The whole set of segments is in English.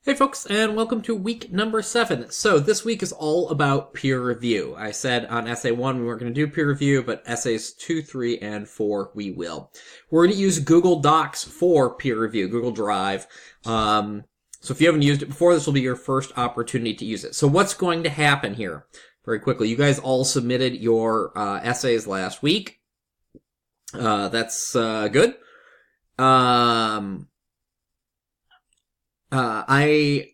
Hey folks, and welcome to week number 7. So this week is all about peer review. I said on essay 1 we weren't going to do peer review, but essays 2, 3, and 4 we will. We're going to use Google Docs for peer review, Google Drive. So if you haven't used it before, this will be your first opportunity to use it. So what's going to happen here? Very quickly, you guys all submitted your essays last week. That's good. I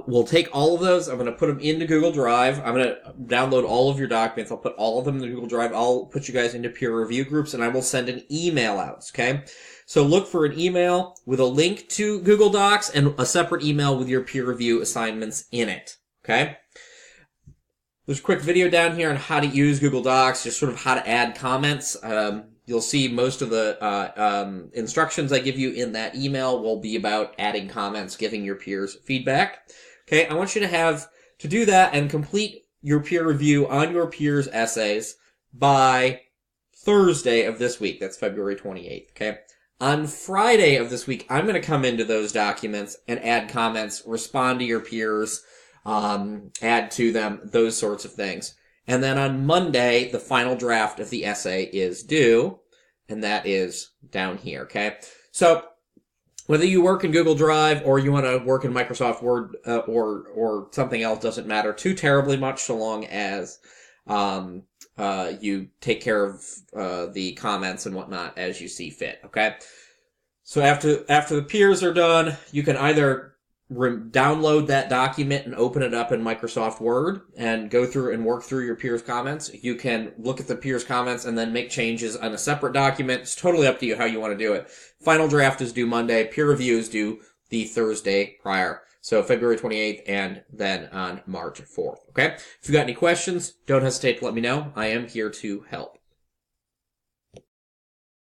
will take all of those. I'm going to put them into Google Drive. I'm going to download all of your documents. I'll put all of them in Google Drive. I'll put you guys into peer review groups, and I will send an email out, okay? So look for an email with a link to Google Docs and a separate email with your peer review assignments in it, okay? There's a quick video down here on how to use Google Docs, just sort of how to add comments. You'll see most of the instructions I give you in that email will be about adding comments, giving your peers feedback. Okay, I want you to do that and complete your peer review on your peers' essays by Thursday of this week. That's February 28th, okay? On Friday of this week, I'm going to come into those documents and add comments, respond to your peers, add to them, those sorts of things. And then on Monday, the final draft of the essay is due, and that is down here, okay? So, whether you work in Google Drive or you want to work in Microsoft Word or something else, doesn't matter too terribly much so long as you take care of the comments and whatnot as you see fit, okay? So after the peers are done, you can either download that document and open it up in Microsoft Word and go through and work through your peers' comments. You can look at the peers' comments and then make changes on a separate document. It's totally up to you how you want to do it. Final draft is due Monday. Peer review is due the Thursday prior. So February 28th and then on March 4th. Okay? If you got any questions, don't hesitate to let me know. I am here to help.